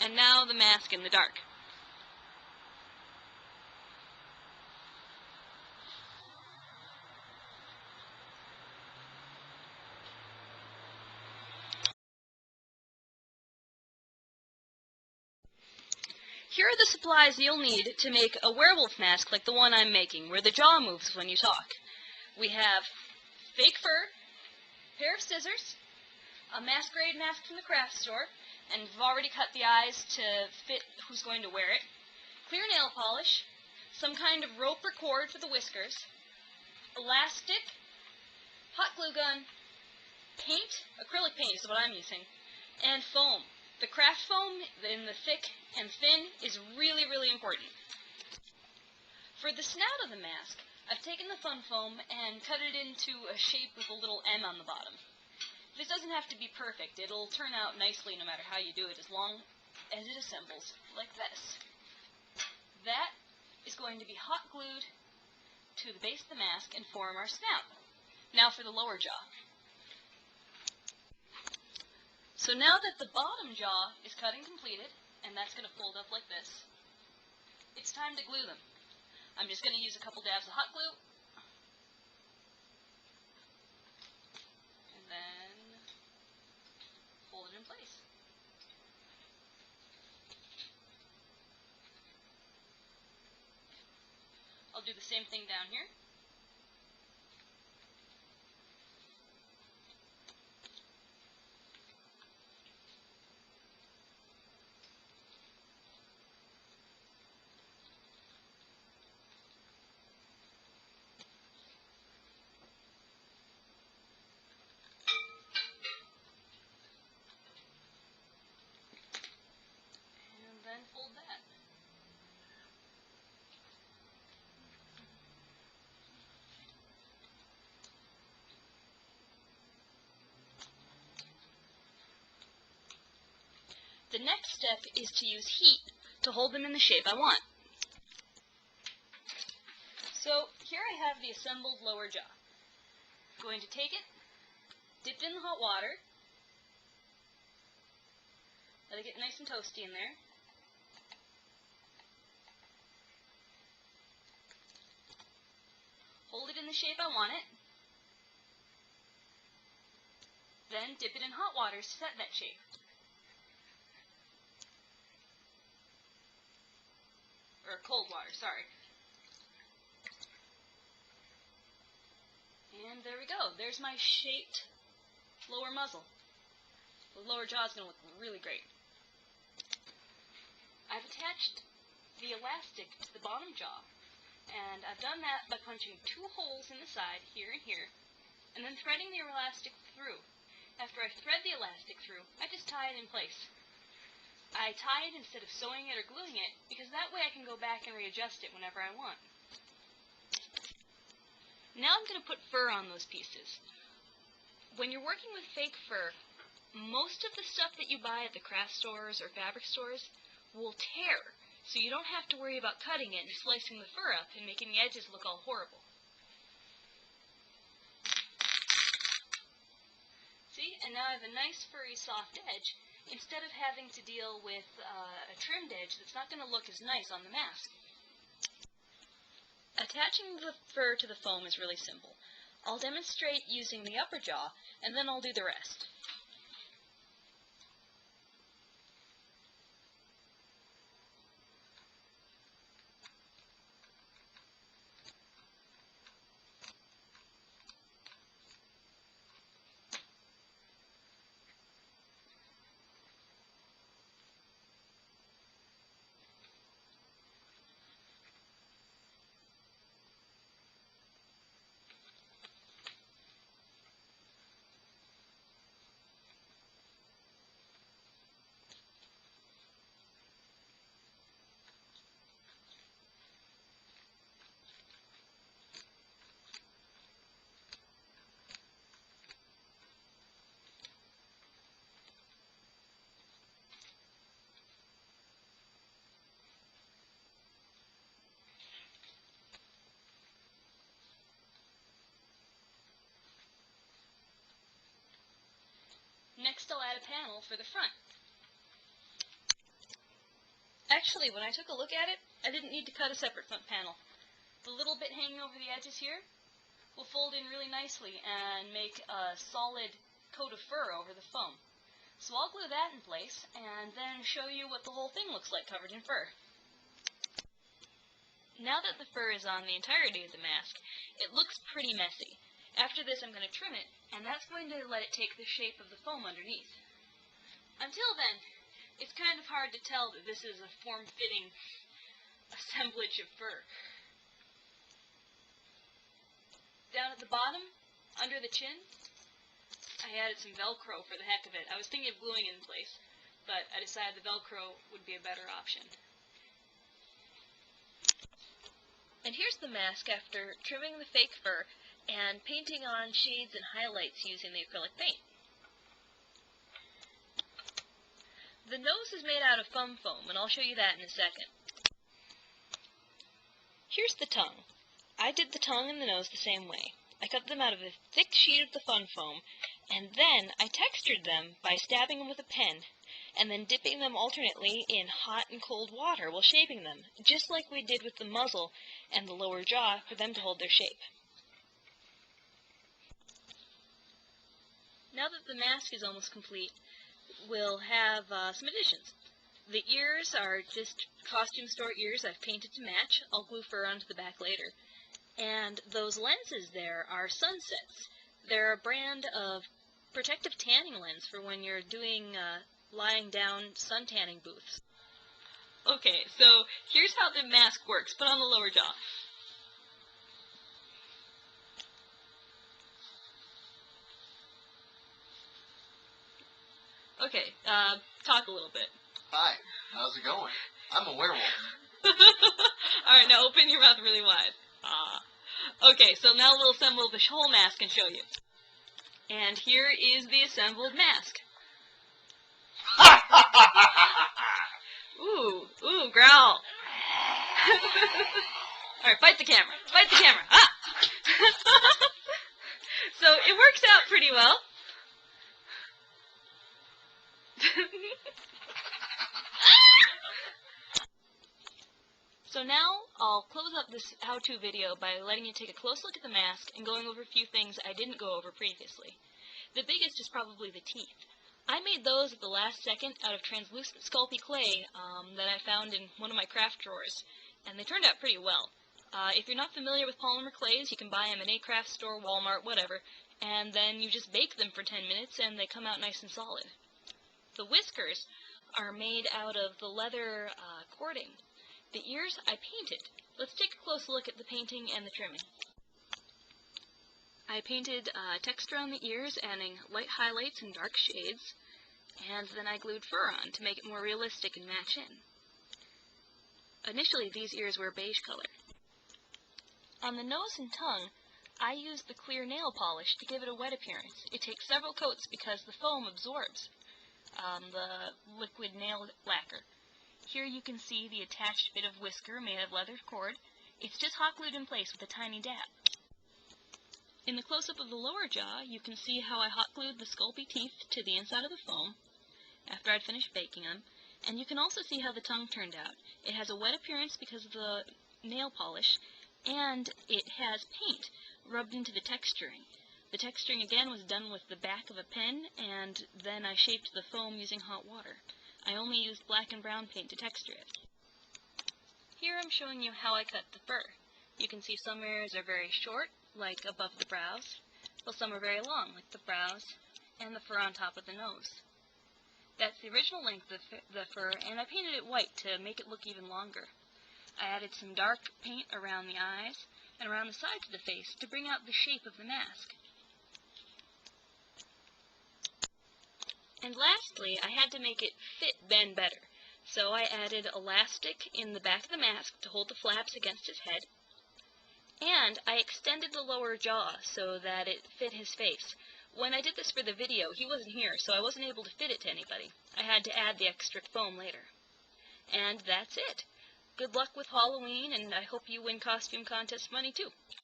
And now the mask in the dark. Here are the supplies you'll need to make a werewolf mask like the one I'm making, where the jaw moves when you talk. We have fake fur, a pair of scissors, a masquerade mask from the craft store, and we've already cut the eyes to fit who's going to wear it, clear nail polish, some kind of rope or cord for the whiskers, elastic, hot glue gun, paint, acrylic paint is what I'm using, and foam. The craft foam in the thick and thin is really, really important. For the snout of the mask, I've taken the fun foam and cut it into a shape with a little M on the bottom. This doesn't have to be perfect. It'll turn out nicely no matter how you do it, as long as it assembles like this. That is going to be hot glued to the base of the mask and form our snout. Now for the lower jaw. So now that the bottom jaw is cut and completed, and that's going to fold up like this, it's time to glue them. I'm just going to use a couple dabs of hot glue, and then hold it in place. I'll do the same thing down here. And fold that. The next step is to use heat to hold them in the shape I want. So here I have the assembled lower jaw. I'm going to take it, dip it in the hot water, let it get nice and toasty in there. Hold it in the shape I want it. Then dip it in hot water to set that shape. Or cold water, sorry. And there we go. There's my shaped lower muzzle. The lower jaw is going to look really great. I've attached the elastic to the bottom jaw, and I've done that by punching 2 holes in the side, here and here, and then threading the elastic through. After I thread the elastic through, I just tie it in place. I tie it instead of sewing it or gluing it, because that way I can go back and readjust it whenever I want. Now I'm going to put fur on those pieces. When you're working with fake fur, most of the stuff that you buy at the craft stores or fabric stores will tear, so you don't have to worry about cutting it and slicing the fur up and making the edges look all horrible. See, and now I have a nice furry soft edge, instead of having to deal with a trimmed edge that's not going to look as nice on the mask. Attaching the fur to the foam is really simple. I'll demonstrate using the upper jaw, and then I'll do the rest. Next, I'll add a panel for the front. Actually, when I took a look at it, I didn't need to cut a separate front panel. The little bit hanging over the edges here will fold in really nicely and make a solid coat of fur over the foam. So I'll glue that in place and then show you what the whole thing looks like covered in fur. Now that the fur is on the entirety of the mask, it looks pretty messy. After this I'm going to trim it, and that's going to let it take the shape of the foam underneath. Until then, it's kind of hard to tell that this is a form-fitting assemblage of fur. Down at the bottom, under the chin, I added some Velcro for the heck of it. I was thinking of gluing it in place, but I decided the Velcro would be a better option. And here's the mask after trimming the fake fur and painting on shades and highlights using the acrylic paint. The nose is made out of foam, and I'll show you that in a second. Here's the tongue. I did the tongue and the nose the same way. I cut them out of a thick sheet of the foam, and then I textured them by stabbing them with a pen, and then dipping them alternately in hot and cold water while shaping them, just like we did with the muzzle and the lower jaw for them to hold their shape. Now that the mask is almost complete, we'll have some additions. The ears are just costume store ears I've painted to match. I'll glue fur onto the back later. And those lenses there are Sunsets. They're a brand of protective tanning lens for when you're doing lying down sun tanning booths. Okay, so here's how the mask works, but on the lower jaw. Okay, talk a little bit. Hi, how's it going? I'm a werewolf. Alright, now open your mouth really wide. Okay, so now we'll assemble the whole mask and show you. And here is the assembled mask. Ooh, growl. Alright, fight the camera. Fight the camera. Ah! So it works out pretty well. So now I'll close up this how-to video by letting you take a close look at the mask and going over a few things I didn't go over previously. The biggest is probably the teeth. I made those at the last second out of translucent Sculpey clay that I found in one of my craft drawers, and they turned out pretty well. If you're not familiar with polymer clays, you can buy them at any craft store, Walmart, whatever, and then you just bake them for 10 minutes and they come out nice and solid. The whiskers are made out of the leather cording. The ears I painted. Let's take a close look at the painting and the trimming. I painted texture on the ears, adding light highlights and dark shades, and then I glued fur on to make it more realistic and match in. Initially, these ears were beige color. On the nose and tongue, I used the clear nail polish to give it a wet appearance. It takes several coats because the foam absorbs the liquid nail lacquer. Here you can see the attached bit of whisker made of leather cord. It's just hot glued in place with a tiny dab. In the close-up of the lower jaw, you can see how I hot glued the Sculpey teeth to the inside of the foam after I'd finished baking them, and you can also see how the tongue turned out. It has a wet appearance because of the nail polish, and it has paint rubbed into the texturing. The texturing again was done with the back of a pen, and then I shaped the foam using hot water. I only used black and brown paint to texture it. Here I'm showing you how I cut the fur. You can see some areas are very short, like above the brows, while some are very long, like the brows and the fur on top of the nose. That's the original length of the fur, and I painted it white to make it look even longer. I added some dark paint around the eyes and around the sides of the face to bring out the shape of the mask. And lastly, I had to make it fit Ben better, so I added elastic in the back of the mask to hold the flaps against his head, and I extended the lower jaw so that it fit his face. When I did this for the video, he wasn't here, so I wasn't able to fit it to anybody. I had to add the extra foam later. And that's it. Good luck with Halloween, and I hope you win costume contest money too.